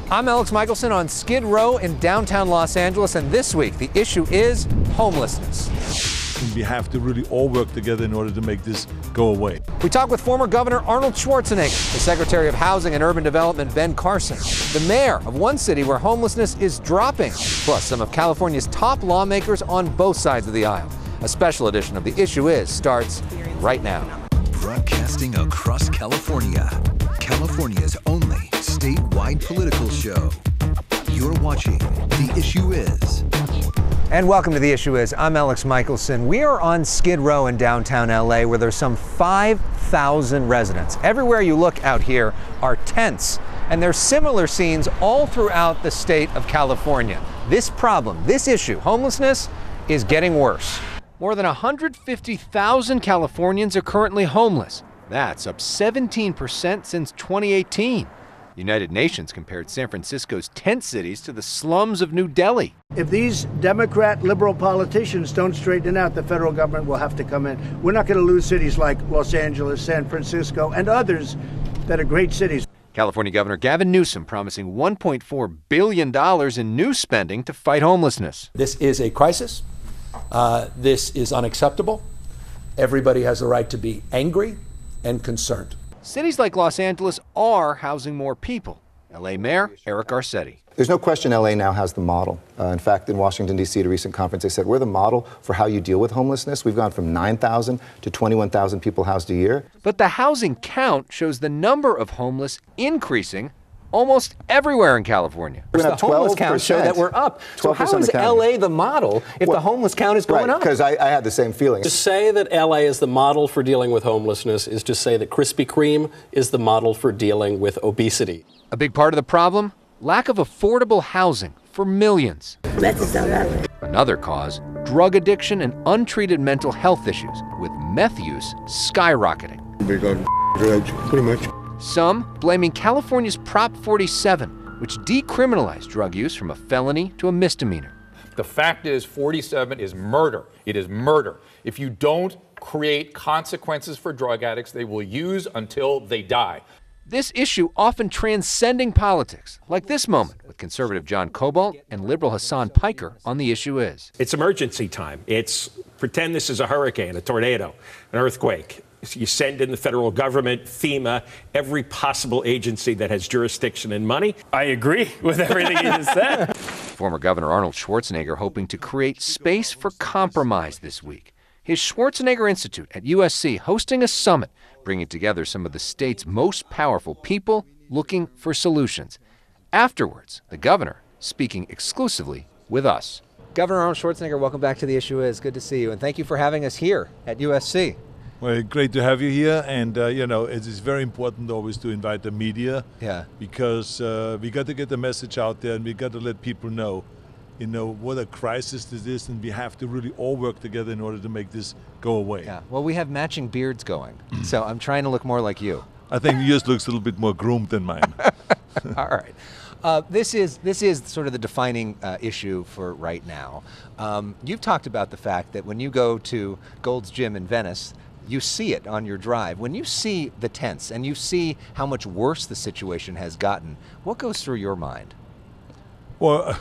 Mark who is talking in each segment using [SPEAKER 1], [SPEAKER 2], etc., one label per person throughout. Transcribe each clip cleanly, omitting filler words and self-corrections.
[SPEAKER 1] I'm Elex Michaelson on Skid Row in downtown Los Angeles, and this week the issue is homelessness.
[SPEAKER 2] We have to really all work together in order to make this go away.
[SPEAKER 1] We talk with former Governor Arnold Schwarzenegger, the Secretary of Housing and Urban Development Ben Carson, the mayor of one city where homelessness is dropping, plus some of California's top lawmakers on both sides of the aisle. A special edition of The Issue Is starts right now.
[SPEAKER 3] Broadcasting across California, California's only statewide political show. You're watching The Issue Is.
[SPEAKER 1] And welcome to The Issue Is. I'm Elex Michaelson. We are on Skid Row in downtown LA where there's some 5,000 residents. Everywhere you look out here are tents. And there's similar scenes all throughout the state of California. This problem, this issue, homelessness, is getting worse. More than 150,000 Californians are currently homeless. That's up 17% since 2018. The United Nations compared San Francisco's tent cities to the slums of New Delhi.
[SPEAKER 4] If these Democrat liberal politicians don't straighten it out, the federal government will have to come in. We're not going to lose cities like Los Angeles, San Francisco, and others that are great cities.
[SPEAKER 1] California Governor Gavin Newsom promising $1.4 billion in new spending to fight homelessness.
[SPEAKER 5] This is a crisis. This is unacceptable. Everybody has the right to be angry and concerned.
[SPEAKER 1] Cities like Los Angeles are housing more people. LA Mayor Eric Garcetti.
[SPEAKER 6] There's no question LA now has the model. In fact, in Washington, D.C., at a recent conference, they said, we're the model for how you deal with homelessness. We've gone from 9,000 to 21,000 people housed a year.
[SPEAKER 1] But the housing count shows the number of homeless increasing almost everywhere in California.
[SPEAKER 6] The
[SPEAKER 7] homeless count show that we're up. So how is LA the model if the homeless count is going up?
[SPEAKER 6] Because I had the same feeling.
[SPEAKER 8] To say that LA is the model for dealing with homelessness is to say that Krispy Kreme is the model for dealing with obesity.
[SPEAKER 1] A big part of the problem? Lack of affordable housing for millions. Another cause, drug addiction and untreated mental health issues, with meth use skyrocketing.
[SPEAKER 9] Big on drugs, pretty much.
[SPEAKER 1] Some blaming California's Prop 47, which decriminalized drug use from a felony to a misdemeanor.
[SPEAKER 10] The fact is, 47 is murder. It is murder. If you don't create consequences for drug addicts, they will use until they die.
[SPEAKER 1] This issue often transcending politics, like this moment with conservative John Cobalt and liberal Hassan Piker on The Issue Is.
[SPEAKER 11] It's emergency time. It's pretend this is a hurricane, a tornado, an earthquake. You send in the federal government, FEMA, every possible agency that has jurisdiction and money.
[SPEAKER 12] I agree with everything you just said.
[SPEAKER 1] Former Governor Arnold Schwarzenegger hoping to create space for compromise this week. His Schwarzenegger Institute at USC hosting a summit, bringing together some of the state's most powerful people looking for solutions. Afterwards, the governor speaking exclusively with us. Governor Arnold Schwarzenegger, welcome back to The Issue Is. Good to see you, and thank you for having us here at USC.
[SPEAKER 2] Well, great to have you here, and it is very important always to invite the media.
[SPEAKER 1] Yeah.
[SPEAKER 2] Because we got to get the message out there, and we got to let people know, what a crisis this is, and we have to really all work together in order to make this go away.
[SPEAKER 1] Yeah. Well, we have matching beards going, so I'm trying to look more like you.
[SPEAKER 2] I think yours looks a little bit more groomed than mine.
[SPEAKER 1] All right. This is sort of the defining issue for right now. You've talked about the fact that when you go to Gold's Gym in Venice, you see it on your drive. When you see the tents and you see how much worse the situation has gotten, what goes through your mind?
[SPEAKER 2] Well,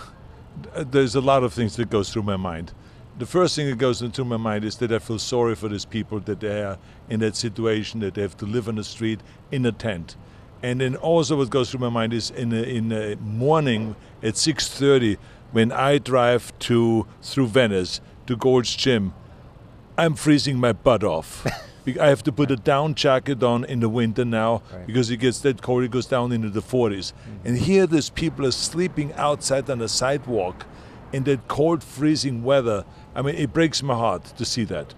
[SPEAKER 2] there's a lot of things that goes through my mind. The first thing that goes into my mind is that I feel sorry for these people, that they are in that situation, that they have to live on the street in a tent. And then also what goes through my mind is in the morning at 6:30, when I drive through Venice to Gold's Gym, I'm freezing my butt off. I have to put a down jacket on in the winter now, because it gets that cold, it goes down into the 40s. And here these people are sleeping outside on the sidewalk in that cold, freezing weather. I mean, it breaks my heart to see that.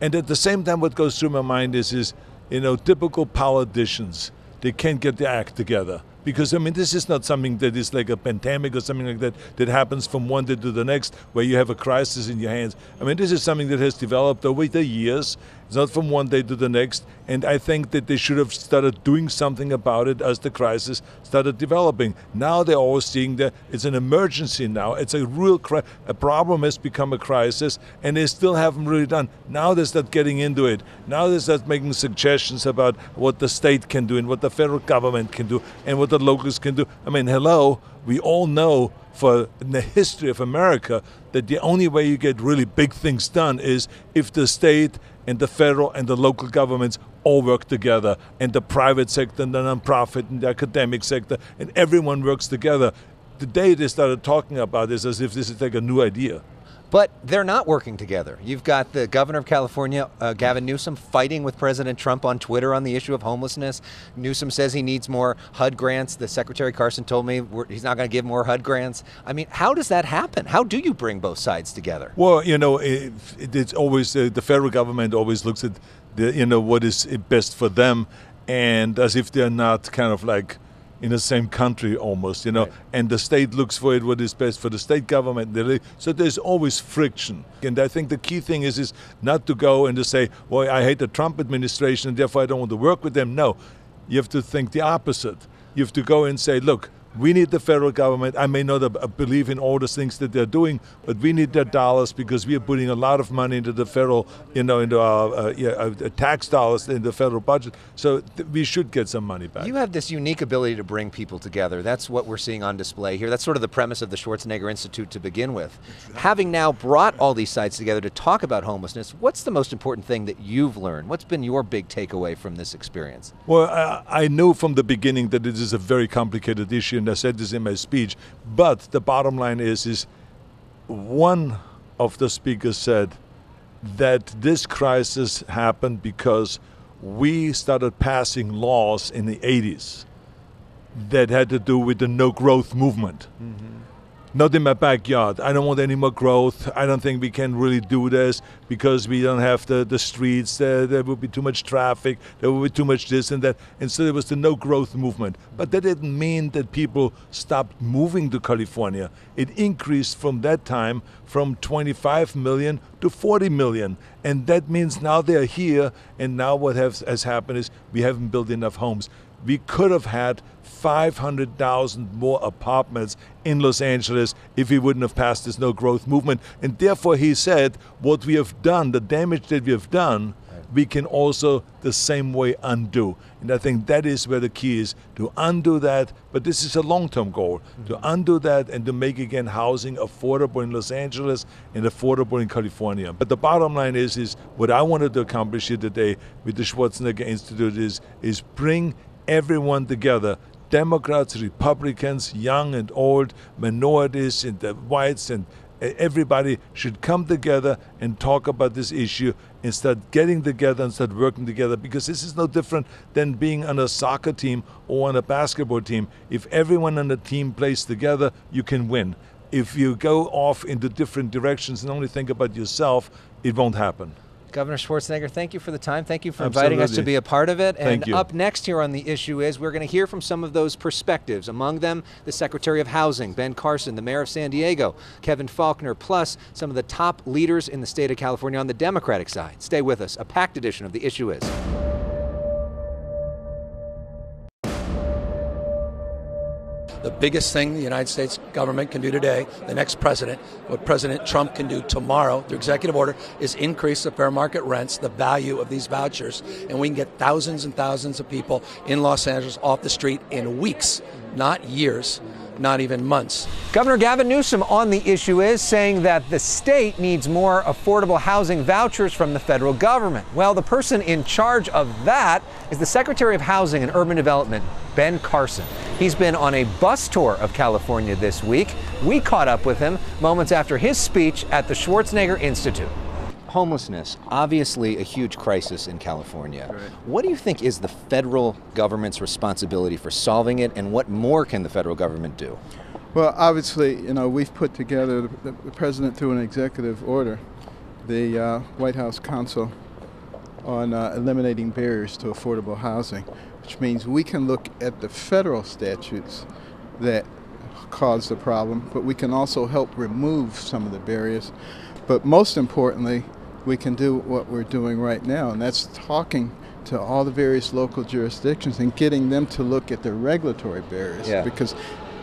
[SPEAKER 2] And at the same time, what goes through my mind is typical politicians, they can't get their act together. Because, this is not something that is like a pandemic or something like that happens from one day to the next, where you have a crisis in your hands. This is something that has developed over the years, It's not from one day to the next. And I think that they should have started doing something about it as the crisis started developing. Now they're all seeing that it's an emergency now. It's a real a problem has become a crisis, and they still haven't really done. Now they start getting into it. Now they start making suggestions about what the state can do and what the federal government can do and what the locals can do. I mean, hello, we all know in the history of America that the only way you get really big things done is if the state and the federal and the local governments all work together, and the private sector and the nonprofit and the academic sector, and everyone works together. The day they started talking about this as if this is like a new idea.
[SPEAKER 1] But they're not working together. You've got the governor of California, Gavin Newsom, fighting with President Trump on Twitter on the issue of homelessness. Newsom says he needs more HUD grants. The Secretary Carson told me he's not going to give more HUD grants. I mean, how does that happen? How do you bring both sides together?
[SPEAKER 2] Well, you know, it's always the federal government always looks at what is best for them, and as if they're not kind of like in the same country almost, right. And the state looks for it, what is best for the state government. So there's always friction. And I think the key thing is not to go and to say, well, I hate the Trump administration and therefore I don't want to work with them. No, you have to think the opposite. You have to go and say, look, we need the federal government. I may not believe in all the things that they're doing, but we need their dollars because we are putting a lot of money into the federal, into our tax dollars in the federal budget. So we should get some money back.
[SPEAKER 1] You have this unique ability to bring people together. That's what we're seeing on display here. That's sort of the premise of the Schwarzenegger Institute to begin with. Right. Having now brought all these sides together to talk about homelessness, what's the most important thing that you've learned? What's been your big takeaway from this experience?
[SPEAKER 2] Well, I knew from the beginning that it is a very complicated issue. I said this in my speech, but the bottom line is one of the speakers said that this crisis happened because we started passing laws in the 80s that had to do with the no growth movement. Mm-hmm. Not in my backyard. I don't want any more growth. I don't think we can really do this because we don't have the streets. There will be too much traffic. There will be too much this and that. And so there was the no growth movement. But that didn't mean that people stopped moving to California. It increased from that time from 25 million to 40 million. And that means now they're here. And now what has happened is we haven't built enough homes. We could have had 500,000 more apartments in Los Angeles if we wouldn't have passed this no growth movement. And therefore he said, what we have done, the damage that we have done, we can also the same way undo. And I think that is where the key is, to undo that. But this is a long-term goal, to undo that and to make again housing affordable in Los Angeles and affordable in California. But the bottom line is what I wanted to accomplish here today with the Schwarzenegger Institute is bring everyone together. Democrats, Republicans, young and old, minorities, and the whites, and everybody should come together and talk about this issue and start getting together and start working together, because this is no different than being on a soccer team or on a basketball team. If everyone on the team plays together, you can win. If you go off into different directions and only think about yourself, it won't happen.
[SPEAKER 1] Governor Schwarzenegger, thank you for the time. Thank you for inviting us to be a part of it. And up next here on The Issue is we're going to hear from some of those perspectives. Among them, the Secretary of Housing, Ben Carson, the Mayor of San Diego, Kevin Faulkner, plus some of the top leaders in the state of California on the Democratic side. Stay with us. A packed edition of The Issue is.
[SPEAKER 5] The biggest thing the United States government can do today, the next president, what President Trump can do tomorrow through executive order, is increase the fair market rents, the value of these vouchers, and we can get thousands and thousands of people in Los Angeles off the street in weeks, not years, not even months.
[SPEAKER 1] Governor Gavin Newsom on The Issue is saying that the state needs more affordable housing vouchers from the federal government. Well, the person in charge of that is the Secretary of Housing and Urban Development, Ben Carson. He's been on a bus tour of California this week. We caught up with him moments after his speech at the Schwarzenegger Institute. Homelessness, obviously a huge crisis in California. Right. What do you think is the federal government's responsibility for solving it, and what more can the federal government do?
[SPEAKER 9] Well, obviously, we've put together, the president through an executive order, the White House Council on eliminating barriers to affordable housing, which means we can look at the federal statutes that cause the problem, but we can also help remove some of the barriers. But most importantly, we can do what we're doing right now, and that's talking to all the various local jurisdictions and getting them to look at the regulatory barriers.
[SPEAKER 1] Yeah.
[SPEAKER 9] Because,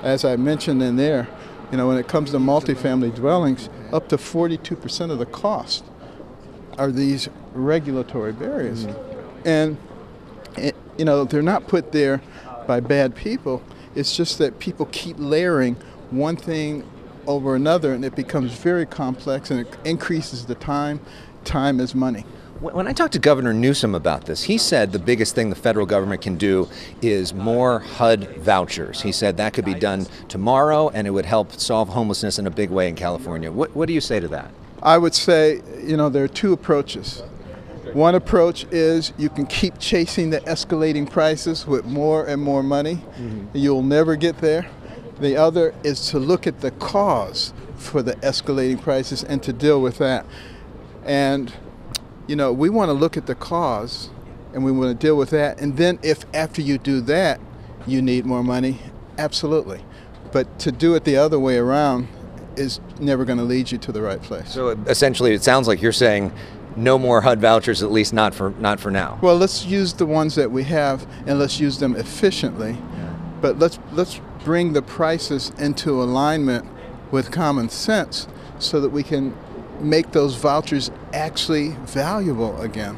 [SPEAKER 9] as I mentioned in there, you know, when it comes to multifamily dwellings, up to 42% of the cost are these regulatory barriers. And, you know, they're not put there by bad people. It's just that people keep layering one thing over another, and it becomes very complex, and it increases the time. Time is money.
[SPEAKER 1] When I talked to Governor Newsom about this, he said the biggest thing the federal government can do is more HUD vouchers. He said that could be done tomorrow, and it would help solve homelessness in a big way in California. What do you say to that?
[SPEAKER 9] I would say, you know, there are two approaches. One approach is you can keep chasing the escalating prices with more and more money. You'll never get there. The other is to look at the cause for the escalating prices and to deal with that. And you know, we want to look at the cause, and we want to deal with that. And then if after you do that, you need more money, absolutely. But to do it the other way around is never going to lead you to the right place.
[SPEAKER 1] So essentially, it sounds like you're saying no more HUD vouchers, at least not for now.
[SPEAKER 9] Well, let's use the ones that we have, and let's use them efficiently. But let's bring the prices into alignment with common sense so that we can make those vouchers actually valuable again.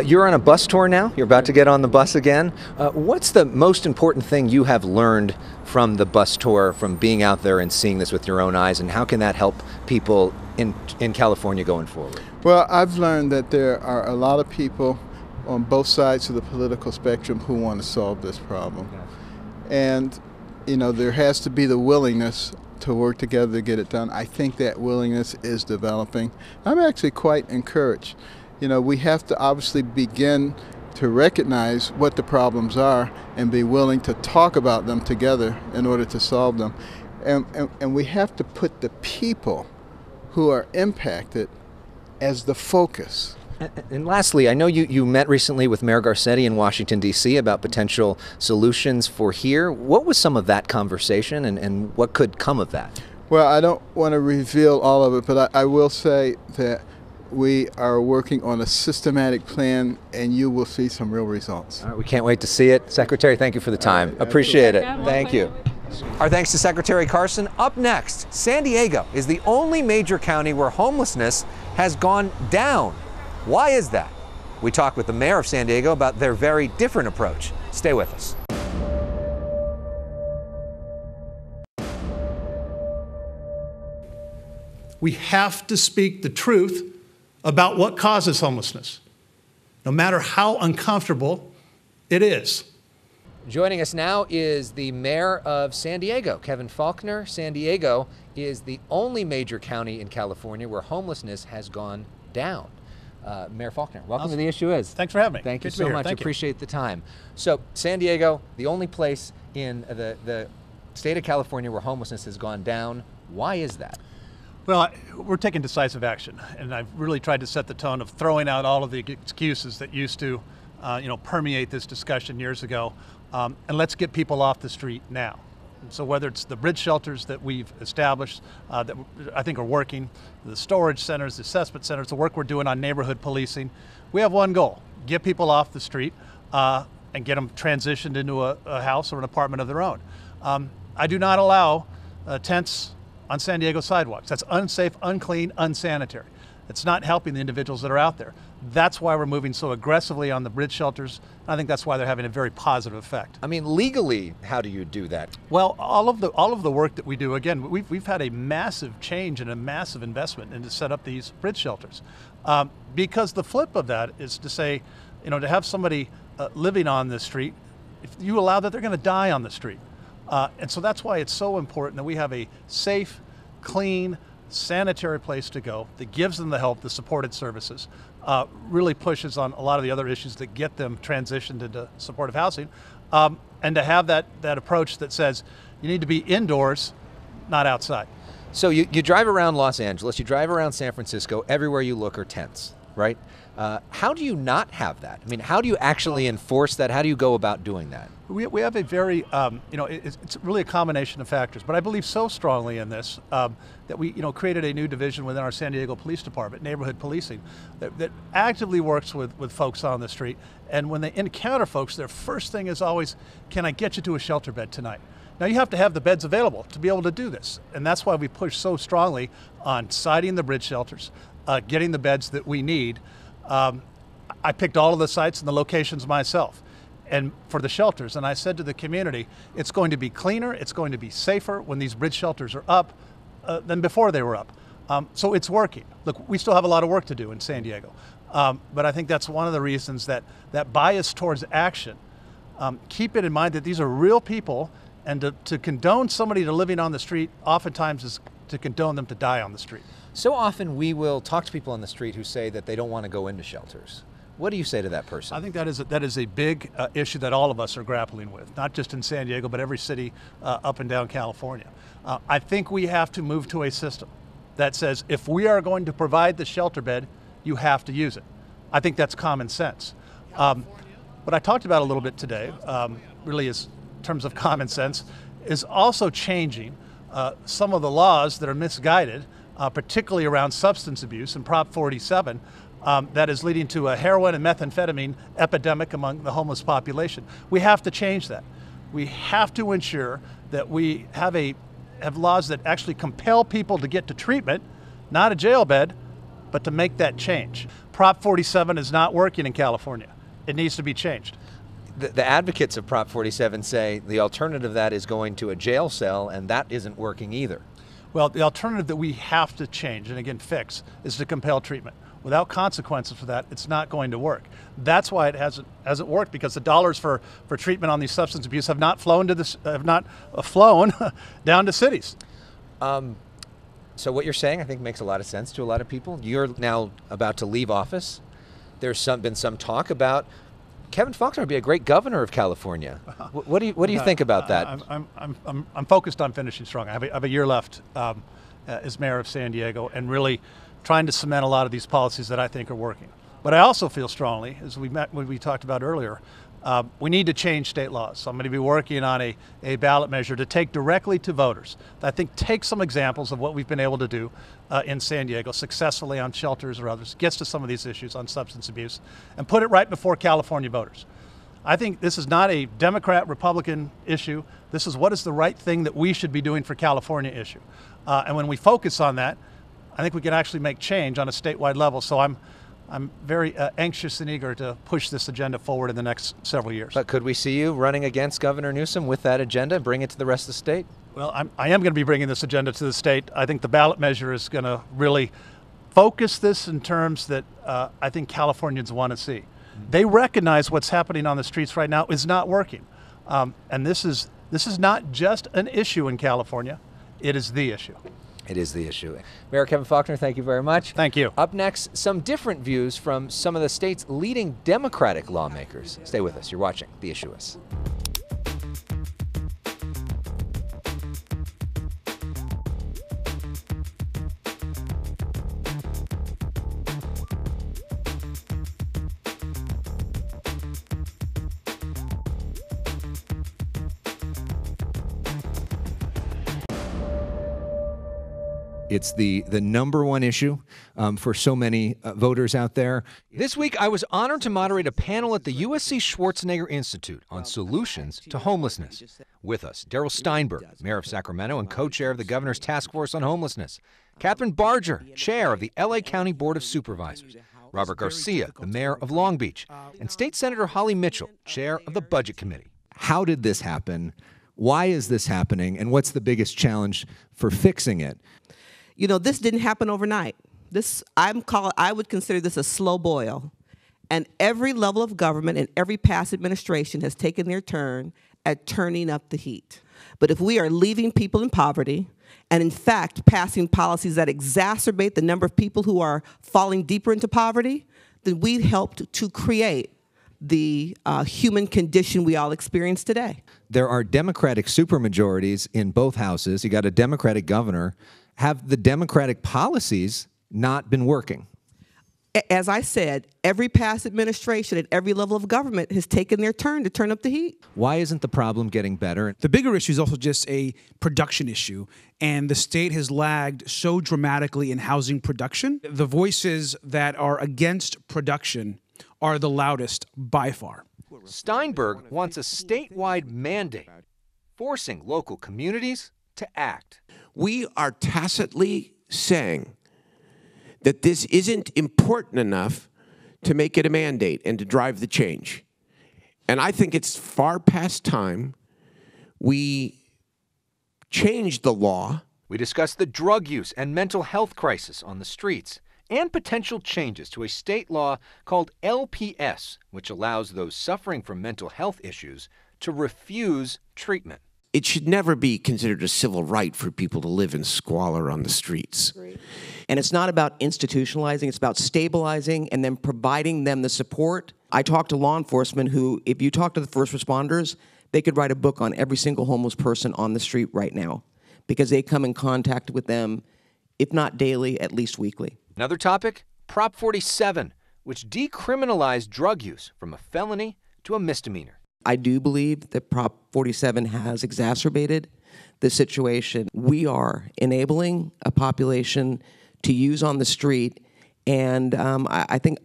[SPEAKER 1] You're on a bus tour now. You're about to get on the bus again. What's the most important thing you have learned from the bus tour, from being out there and seeing this with your own eyes, and how can that help people in California going forward?
[SPEAKER 9] Well, I've learned that there are a lot of people on both sides of the political spectrum who want to solve this problem. And, you know, there has to be the willingness to work together to get it done. I think that willingness is developing. I'm actually quite encouraged. You know, we have to obviously begin to recognize what the problems are and be willing to talk about them together in order to solve them. And we have to put the people who are impacted as the focus.
[SPEAKER 1] And lastly, I know you met recently with Mayor Garcetti in Washington, D.C. about potential solutions for here. What was some of that conversation, and what could come of that?
[SPEAKER 9] Well, I don't want to reveal all of it, but I will say that we are working on a systematic plan, and you will see some real results.
[SPEAKER 1] All right, we can't wait to see it. Secretary, thank you for the time. Appreciate it. Thank you. Our thanks to Secretary Carson. Up next, San Diego is the only major county where homelessness has gone down. Why is that? We talk with the mayor of San Diego about their very different approach. Stay with us.
[SPEAKER 13] We have to speak the truth about what causes homelessness, no matter how uncomfortable it is.
[SPEAKER 1] Joining us now is the mayor of San Diego, Kevin Faulkner. San Diego is the only major county in California where homelessness has gone down. Mayor Faulkner, welcome to The Issue Is.
[SPEAKER 13] Thanks for having me.
[SPEAKER 1] Thank you so much. Appreciate the time. So, San Diego, the only place in the state of California where homelessness has gone down. Why is that?
[SPEAKER 13] Well, we're taking decisive action, and I've really tried to set the tone of throwing out all of the excuses that used to, permeate this discussion years ago, and let's get people off the street now. And so whether it's the bridge shelters that we've established that I think are working, the storage centers, the assessment centers, the work we're doing on neighborhood policing, we have one goal: get people off the street and get them transitioned into a house or an apartment of their own. I do not allow tents on San Diego sidewalks. That's unsafe, unclean, unsanitary. It's not helping the individuals that are out there. That's why we're moving so aggressively on the bridge shelters. I think that's why they're having a very positive effect.
[SPEAKER 1] I mean, legally, how do you do that?
[SPEAKER 13] Well, all of the work that we do, again, we've had a massive change and a massive investment in to set up these bridge shelters. Because the flip of that is to say, to have somebody living on the street, if you allow that, they're going to die on the street. And so that's why it's so important that we have a safe, clean, sanitary place to go that gives them the help, the supported services, really pushes on a lot of the other issues that get them transitioned into supportive housing, and to have that approach that says you need to be indoors, not outside.
[SPEAKER 1] So you drive around Los Angeles, you drive around San Francisco, everywhere you look are tents, right? How do you not have that? I mean, how do you actually enforce that? How do you go about doing that?
[SPEAKER 13] We have a very, it's really a combination of factors, but I believe so strongly in this that we, created a new division within our San Diego Police Department, neighborhood policing, that actively works with folks on the street. And when they encounter folks, their first thing is always, can I get you to a shelter bed tonight? Now you have to have the beds available to be able to do this. And that's why we push so strongly on siding the bridge shelters, getting the beds that we need. I picked all of the sites and the locations myself and for the shelters. And I said to the community, it's going to be cleaner, it's going to be safer when these bridge shelters are up than before they were up. So it's working. Look, we still have a lot of work to do in San Diego. But I think that's one of the reasons that bias towards action, keep it in mind that these are real people, and to condone somebody to living on the street oftentimes is to condone them to die on the street.
[SPEAKER 1] So often we will talk to people on the street who say that they don't want to go into shelters. What do you say to that person?
[SPEAKER 13] I think that is a big issue that all of us are grappling with, not just in San Diego, but every city up and down California. I think we have to move to a system that says if we are going to provide the shelter bed, you have to use it. I think that's common sense. What I talked about a little bit today, really is in terms of common sense, is also changing some of the laws that are misguided, particularly around substance abuse and Prop 47, that is leading to a heroin and methamphetamine epidemic among the homeless population. We have to change that. We have to ensure that we have laws that actually compel people to get to treatment, not a jail bed, but to make that change. Prop 47 is not working in California. It needs to be changed.
[SPEAKER 1] The advocates of Prop 47 say the alternative to that is going to a jail cell, and that isn't working either.
[SPEAKER 13] Well, the alternative that we have to change, and again fix, is to compel treatment. Without consequences for that, it's not going to work. That's why it hasn't worked, because the dollars for treatment on these substance abuse have not flown down to cities.
[SPEAKER 1] So what you're saying, I think, makes a lot of sense to a lot of people. You're now about to leave office. There's been some talk about Kevin Faulkner would be a great governor of California. What do you think about that?
[SPEAKER 13] I'm focused on finishing strong. I have a year left as mayor of San Diego, and really trying to cement a lot of these policies that I think are working. But I also feel strongly, as we talked about earlier, we need to change state laws. So I'm going to be working on a ballot measure to take directly to voters. I think takes some examples of what we've been able to do in San Diego successfully on shelters or others, gets to some of these issues on substance abuse, and put it right before California voters. I think this is not a Democrat-Republican issue. This is what is the right thing that we should be doing for California issue. And when we focus on that, I think we can actually make change on a statewide level. So I'm very anxious and eager to push this agenda forward in the next several years.
[SPEAKER 1] But could we see you running against Governor Newsom with that agenda and bring it to the rest of the state?
[SPEAKER 13] Well, I am going to be bringing this agenda to the state. I think the ballot measure is going to really focus this in terms that I think Californians want to see. They recognize what's happening on the streets right now is not working. And this is not just an issue in California. It is the issue.
[SPEAKER 1] It is the issue. Mayor Kevin Faulkner, thank you very much.
[SPEAKER 13] Thank you.
[SPEAKER 1] Up next, some different views from some of the state's leading Democratic lawmakers. Stay with us. You're watching The Issue Is. It's the number one issue for so many voters out there. This week, I was honored to moderate a panel at the USC Schwarzenegger Institute on solutions to homelessness. With us, Darrell Steinberg, mayor of Sacramento and co-chair of the governor's task force on homelessness. Catherine Barger, chair of the LA County Board of Supervisors. Robert Garcia, the mayor of Long Beach. And State Senator Holly Mitchell, chair of the Budget Committee. How did this happen? Why is this happening? And what's the biggest challenge for fixing it?
[SPEAKER 14] You know, this didn't happen overnight. I would consider this a slow boil. And every level of government and every past administration has taken their turn at turning up the heat. But if we are leaving people in poverty, and in fact passing policies that exacerbate the number of people who are falling deeper into poverty, then we helped to create the human condition we all experience today.
[SPEAKER 1] There are Democratic supermajorities in both houses. You got a Democratic governor. Have the Democratic policies not been working?
[SPEAKER 14] As I said, every past administration at every level of government has taken their turn to turn up the heat.
[SPEAKER 1] Why isn't the problem getting better?
[SPEAKER 15] The bigger issue is also just a production issue, and the state has lagged so dramatically in housing production. The voices that are against production are the loudest by far.
[SPEAKER 1] Steinberg wants a statewide mandate forcing local communities to act.
[SPEAKER 16] We are tacitly saying that this isn't important enough to make it a mandate and to drive the change. And I think it's far past time we change the law.
[SPEAKER 1] We discussed the drug use and mental health crisis on the streets and potential changes to a state law called LPS, which allows those suffering from mental health issues to refuse treatment.
[SPEAKER 16] It should never be considered a civil right for people to live in squalor on the streets.
[SPEAKER 17] Great. And it's not about institutionalizing, it's about stabilizing and then providing them the support. I talk to law enforcement who, if you talk to the first responders, they could write a book on every single homeless person on the street right now because they come in contact with them, if not daily, at least weekly.
[SPEAKER 1] Another topic, Prop 47, which decriminalized drug use from a felony to a misdemeanor.
[SPEAKER 17] I do believe that Prop 47 has exacerbated the situation. We are enabling a population to use on the street, and I think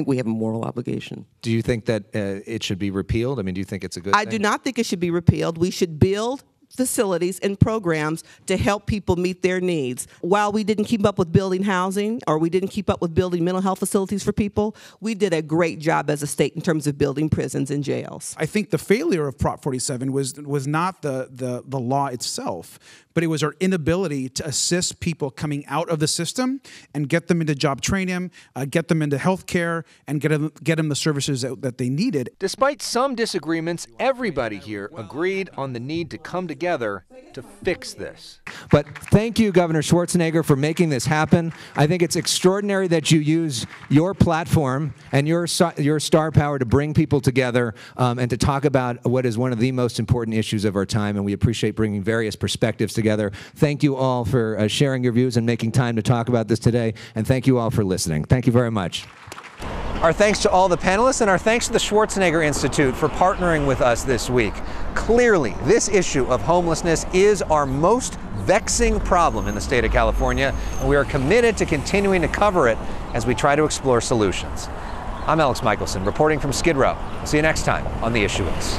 [SPEAKER 17] we have a moral obligation.
[SPEAKER 1] Do you think that it should be repealed? I mean, do you think it's a good thing?
[SPEAKER 14] I do not think it should be repealed. We should build facilities and programs to help people meet their needs. While we didn't keep up with building housing or we didn't keep up with building mental health facilities for people, we did a great job as a state in terms of building prisons and jails.
[SPEAKER 15] I think the failure of Prop 47 was not the law itself, but it was our inability to assist people coming out of the system and get them into job training, get them into health care, and get them the services that they needed.
[SPEAKER 1] Despite some disagreements, everybody here agreed on the need to come together to fix this. But thank you, Governor Schwarzenegger, for making this happen. I think it's extraordinary that you use your platform and your star power to bring people together and to talk about what is one of the most important issues of our time, and we appreciate bringing various perspectives together. Thank you all for sharing your views and making time to talk about this today, and thank you all for listening. Thank you very much. Our thanks to all the panelists, and our thanks to the Schwarzenegger Institute for partnering with us this week. Clearly, this issue of homelessness is our most vexing problem in the state of California, and we are committed to continuing to cover it as we try to explore solutions. I'm Elex Michaelson, reporting from Skid Row. See you next time on The Issue Is.